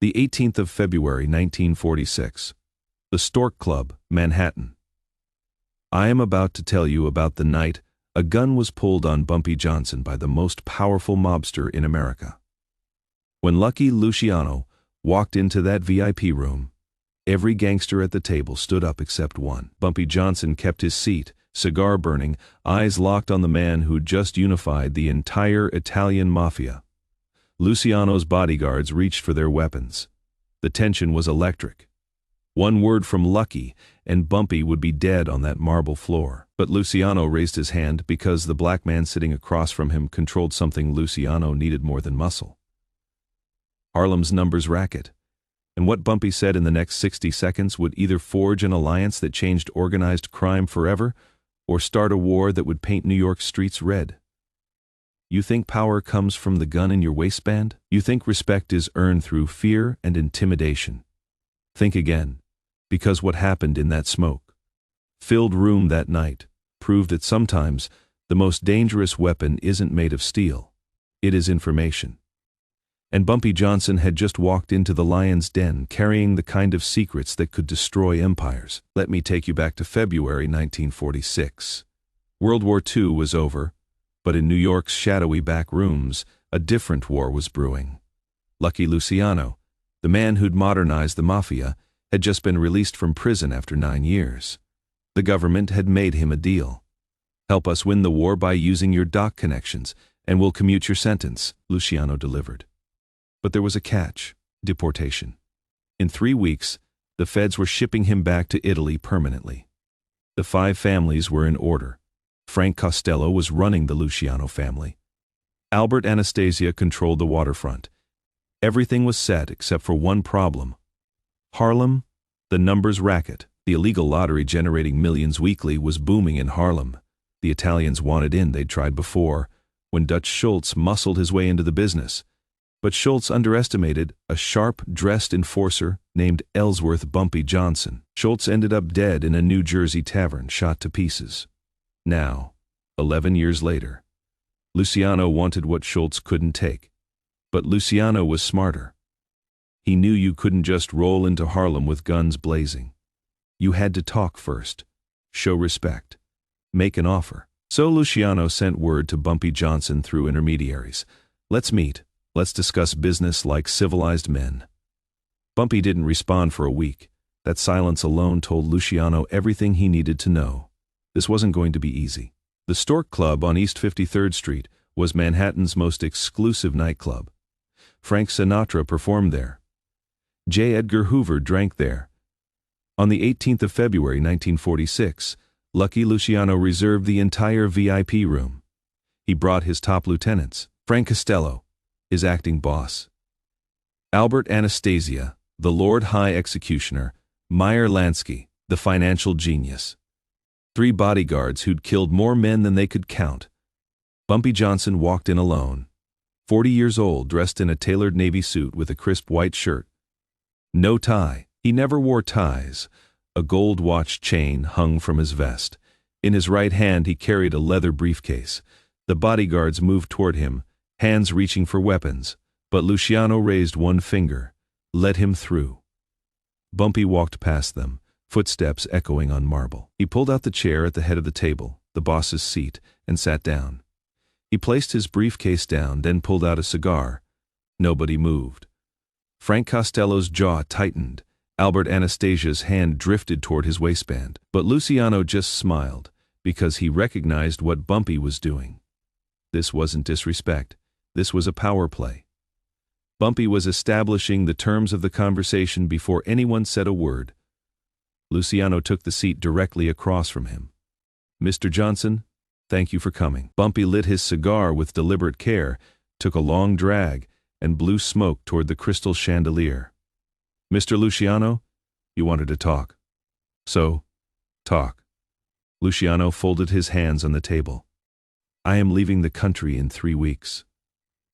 The 18th of February, 1946. The Stork Club, Manhattan. I am about to tell you about the night a gun was pulled on Bumpy Johnson by the most powerful mobster in America. When Lucky Luciano walked into that VIP room, every gangster at the table stood up except one. Bumpy Johnson kept his seat, cigar burning, eyes locked on the man who'd just unified the entire Italian mafia. Luciano's bodyguards reached for their weapons. The tension was electric. One word from Lucky, and Bumpy would be dead on that marble floor. But Luciano raised his hand because the black man sitting across from him controlled something Luciano needed more than muscle. Harlem's numbers racket. And what Bumpy said in the next 60 seconds would either forge an alliance that changed organized crime forever, or start a war that would paint New York streets red. You think power comes from the gun in your waistband? You think respect is earned through fear and intimidation? Think again, because what happened in that smoke-filled room that night proved that sometimes the most dangerous weapon isn't made of steel. It is information. And Bumpy Johnson had just walked into the lion's den carrying the kind of secrets that could destroy empires. Let me take you back to February 1946. World War II was over, but in New York's shadowy back rooms, a different war was brewing. Lucky Luciano, the man who'd modernized the mafia, had just been released from prison after 9 years. The government had made him a deal. Help us win the war by using your dock connections, and we'll commute your sentence, Luciano delivered. But there was a catch: deportation. In 3 weeks, the feds were shipping him back to Italy permanently. The 5 families were in order. Frank Costello was running the Luciano family. Albert Anastasia controlled the waterfront. Everything was set except for one problem. Harlem, the numbers racket. The illegal lottery generating millions weekly was booming in Harlem. The Italians wanted in, they'd tried before, when Dutch Schultz muscled his way into the business. But Schultz underestimated a sharp-dressed enforcer named Ellsworth Bumpy Johnson. Schultz ended up dead in a New Jersey tavern, shot to pieces. Now, 11 years later, Luciano wanted what Schultz couldn't take. But Luciano was smarter. He knew you couldn't just roll into Harlem with guns blazing. You had to talk first, show respect, make an offer. So Luciano sent word to Bumpy Johnson through intermediaries. Let's meet. Let's discuss business like civilized men. Bumpy didn't respond for a week. That silence alone told Luciano everything he needed to know. This wasn't going to be easy. The Stork Club on East 53rd Street was Manhattan's most exclusive nightclub. Frank Sinatra performed there. J. Edgar Hoover drank there. On the 18th of February 1946, Lucky Luciano reserved the entire VIP room. He brought his top lieutenants: Frank Costello, his acting boss; Albert Anastasia, the Lord High Executioner; Meyer Lansky, the financial genius; 3 bodyguards who'd killed more men than they could count. Bumpy Johnson walked in alone, 40 years old, dressed in a tailored navy suit with a crisp white shirt. No tie. He never wore ties. A gold watch chain hung from his vest. In his right hand he carried a leather briefcase. The bodyguards moved toward him, hands reaching for weapons, but Luciano raised one finger. Let him through. Bumpy walked past them, footsteps echoing on marble. He pulled out the chair at the head of the table, the boss's seat, and sat down. He placed his briefcase down, then pulled out a cigar. Nobody moved. Frank Costello's jaw tightened. Albert Anastasia's hand drifted toward his waistband. But Luciano just smiled, because he recognized what Bumpy was doing. This wasn't disrespect. This was a power play. Bumpy was establishing the terms of the conversation before anyone said a word. Luciano took the seat directly across from him. Mr. Johnson, thank you for coming. Bumpy lit his cigar with deliberate care, took a long drag, and blew smoke toward the crystal chandelier. Mr. Luciano, you wanted to talk. So, talk. Luciano folded his hands on the table. I am leaving the country in 3 weeks.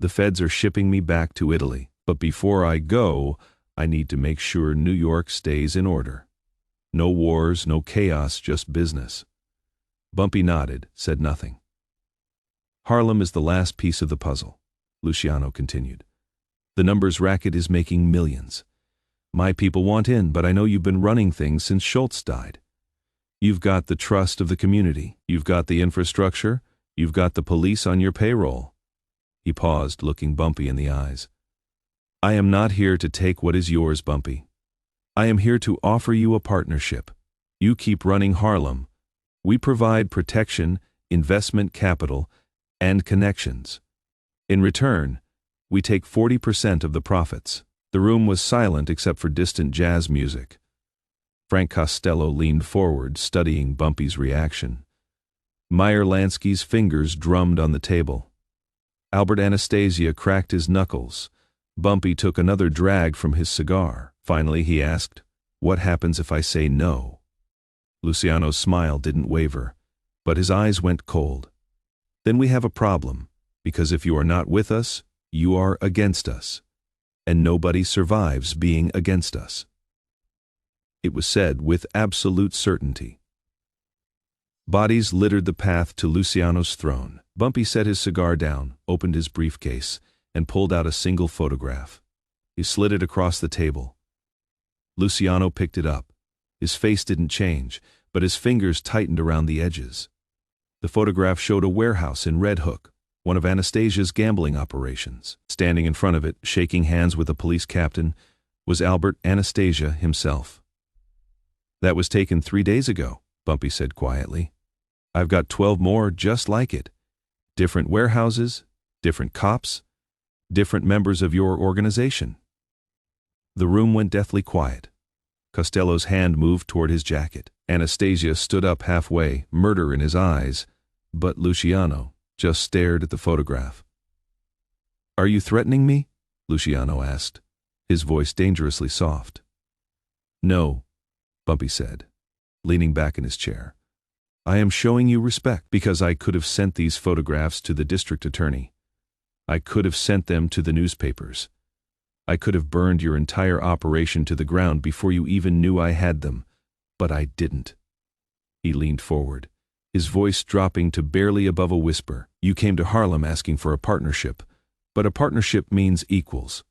The feds are shipping me back to Italy, but before I go, I need to make sure New York stays in order. No wars, no chaos, just business. Bumpy nodded, said nothing. Harlem is the last piece of the puzzle, Luciano continued. The numbers racket is making millions. My people want in, but I know you've been running things since Schultz died. You've got the trust of the community. You've got the infrastructure. You've got the police on your payroll." He paused, looking Bumpy in the eyes. "I am not here to take what is yours, Bumpy. I am here to offer you a partnership. You keep running Harlem. We provide protection, investment capital, and connections. In return, we take 40% of the profits." The room was silent except for distant jazz music. Frank Costello leaned forward, studying Bumpy's reaction. Meyer Lansky's fingers drummed on the table. Albert Anastasia cracked his knuckles. Bumpy took another drag from his cigar. Finally he asked, "What happens if I say no?" Luciano's smile didn't waver, but his eyes went cold. "Then we have a problem, because if you are not with us, you are against us. And nobody survives being against us." It was said with absolute certainty. Bodies littered the path to Luciano's throne. Bumpy set his cigar down, opened his briefcase, and pulled out a single photograph. He slid it across the table. Luciano picked it up. His face didn't change, but his fingers tightened around the edges. The photograph showed a warehouse in Red Hook, one of Anastasia's gambling operations. Standing in front of it, shaking hands with a police captain, was Albert Anastasia himself. "That was taken 3 days ago," Bumpy said quietly. "I've got 12 more just like it. Different warehouses, different cops, different members of your organization." The room went deathly quiet. Costello's hand moved toward his jacket. Anastasia stood up halfway, murder in his eyes, but Luciano just stared at the photograph. "Are you threatening me?" Luciano asked, his voice dangerously soft. "No," Bumpy said, leaning back in his chair. "I am showing you respect because I could have sent these photographs to the district attorney. I could have sent them to the newspapers. I could have burned your entire operation to the ground before you even knew I had them, but I didn't." He leaned forward, his voice dropping to barely above a whisper. "You came to Harlem asking for a partnership, but a partnership means equals.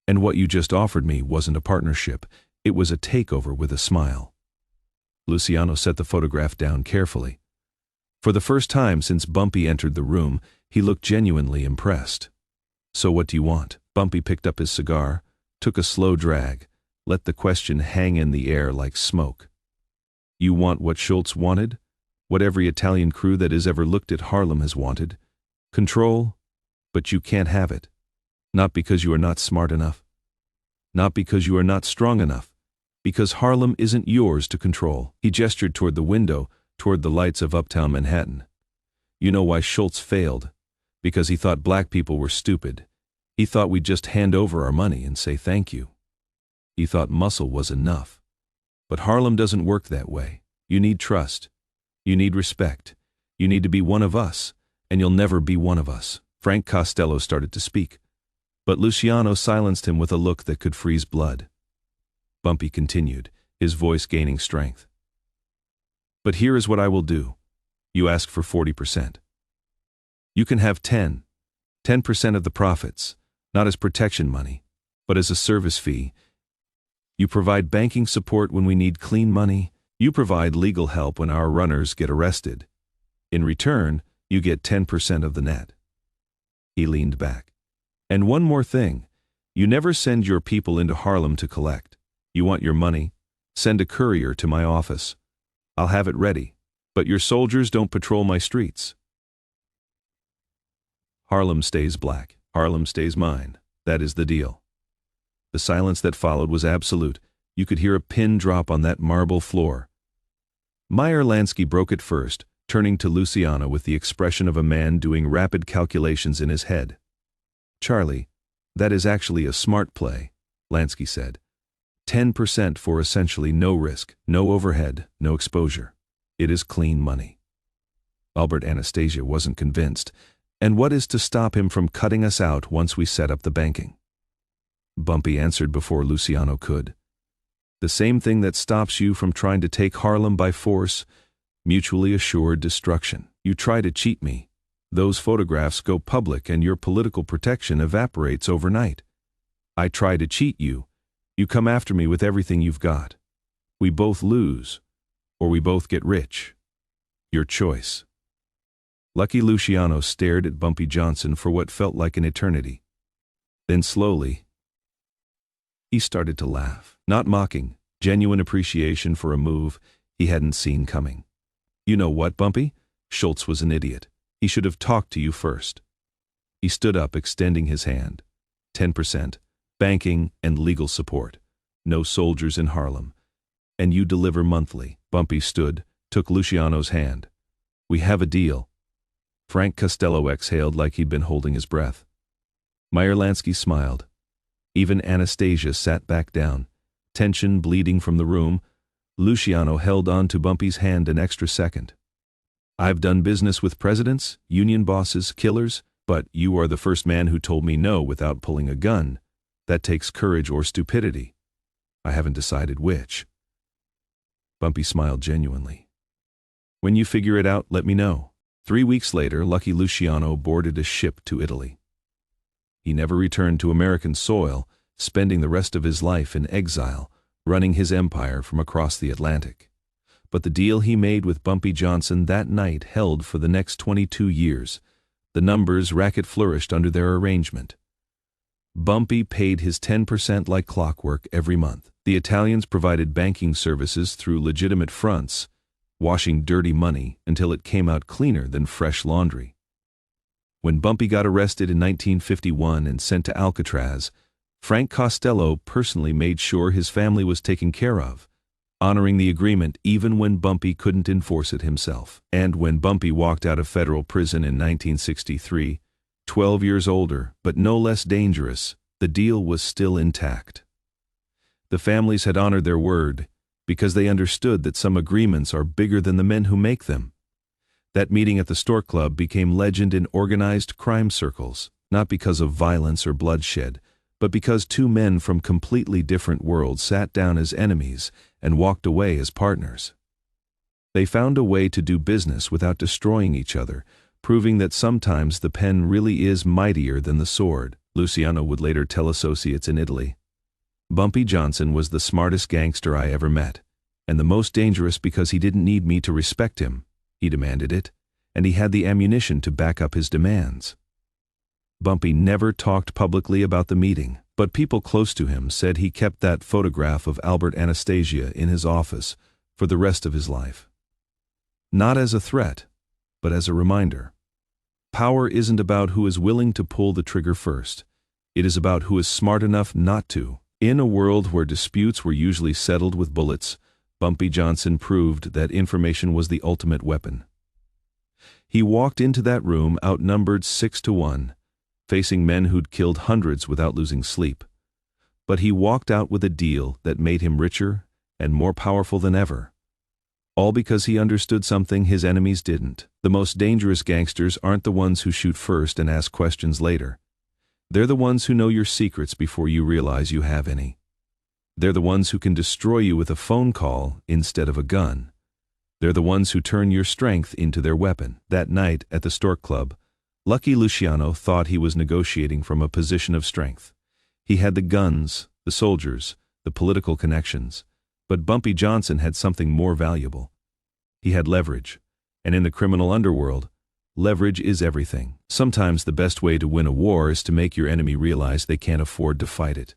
And what you just offered me wasn't a partnership, it was a takeover with a smile." Luciano set the photograph down carefully. For the first time since Bumpy entered the room, he looked genuinely impressed. "So what do you want?" Bumpy picked up his cigar, took a slow drag, let the question hang in the air like smoke. "You want what Schultz wanted? What every Italian crew that has ever looked at Harlem has wanted? Control? But you can't have it. Not because you are not smart enough. Not because you are not strong enough. Because Harlem isn't yours to control." He gestured toward the window, toward the lights of uptown Manhattan. "You know why Schultz failed? Because he thought black people were stupid. He thought we'd just hand over our money and say thank you. He thought muscle was enough. But Harlem doesn't work that way. You need trust. You need respect. You need to be one of us, and you'll never be one of us." Frank Costello started to speak, but Luciano silenced him with a look that could freeze blood. Bumpy continued, his voice gaining strength. "But here is what I will do. You ask for 40%. You can have 10% of the profits, not as protection money, but as a service fee. You provide banking support when we need clean money. You provide legal help when our runners get arrested. In return, you get 10% of the net." He leaned back. "And one more thing. You never send your people into Harlem to collect. You want your money? Send a courier to my office. I'll have it ready. But your soldiers don't patrol my streets." Harlem stays black. Harlem stays mine. That is the deal. The silence that followed was absolute. You could hear a pin drop on that marble floor. Meyer Lansky broke it first, turning to Luciano with the expression of a man doing rapid calculations in his head. "Charlie, that is actually a smart play," Lansky said. 10% for essentially no risk, no overhead, no exposure. It is clean money." Albert Anastasia wasn't convinced. "And what is to stop him from cutting us out once we set up the banking?" Bumpy answered before Luciano could. "The same thing that stops you from trying to take Harlem by force, mutually assured destruction. You try to cheat me. Those photographs go public and your political protection evaporates overnight. I try to cheat you. You come after me with everything you've got. We both lose, or we both get rich. Your choice. Lucky Luciano stared at Bumpy Johnson for what felt like an eternity. Then slowly, he started to laugh. Not mocking, genuine appreciation for a move he hadn't seen coming. You know what, Bumpy? Schultz was an idiot. He should have talked to you first. He stood up, extending his hand. 10%, banking and legal support. No soldiers in Harlem. And you deliver monthly. Bumpy stood, took Luciano's hand. We have a deal. Frank Costello exhaled like he'd been holding his breath. Meyer Lansky smiled. Even Anastasia sat back down, tension bleeding from the room. Luciano held on to Bumpy's hand an extra second. I've done business with presidents, union bosses, killers, but you are the first man who told me no without pulling a gun. That takes courage or stupidity. I haven't decided which. Bumpy smiled genuinely. When you figure it out, let me know. 3 weeks later, Lucky Luciano boarded a ship to Italy. He never returned to American soil, spending the rest of his life in exile, running his empire from across the Atlantic. But the deal he made with Bumpy Johnson that night held for the next 22 years. The numbers racket flourished under their arrangement. Bumpy paid his 10% like clockwork every month. The Italians provided banking services through legitimate fronts, washing dirty money until it came out cleaner than fresh laundry. When Bumpy got arrested in 1951 and sent to Alcatraz, Frank Costello personally made sure his family was taken care of, honoring the agreement even when Bumpy couldn't enforce it himself. And when Bumpy walked out of federal prison in 1963, 12 years older but no less dangerous, the deal was still intact. The families had honored their word because they understood that some agreements are bigger than the men who make them. That meeting at the Stork Club became legend in organized crime circles, not because of violence or bloodshed, but because two men from completely different worlds sat down as enemies and walked away as partners. They found a way to do business without destroying each other, proving that sometimes the pen really is mightier than the sword, Luciano would later tell associates in Italy. Bumpy Johnson was the smartest gangster I ever met, and the most dangerous because he didn't need me to respect him. He demanded it, and he had the ammunition to back up his demands. Bumpy never talked publicly about the meeting, but people close to him said he kept that photograph of Albert Anastasia in his office for the rest of his life. Not as a threat, but as a reminder. Power isn't about who is willing to pull the trigger first. It is about who is smart enough not to. In a world where disputes were usually settled with bullets, Bumpy Johnson proved that information was the ultimate weapon. He walked into that room outnumbered 6-1, facing men who'd killed hundreds without losing sleep. But he walked out with a deal that made him richer and more powerful than ever. All because he understood something his enemies didn't. The most dangerous gangsters aren't the ones who shoot first and ask questions later. They're the ones who know your secrets before you realize you have any. They're the ones who can destroy you with a phone call instead of a gun. They're the ones who turn your strength into their weapon. That night at the Stork Club, Lucky Luciano thought he was negotiating from a position of strength. He had the guns, the soldiers, the political connections, but Bumpy Johnson had something more valuable. He had leverage, and in the criminal underworld, leverage is everything. Sometimes the best way to win a war is to make your enemy realize they can't afford to fight it.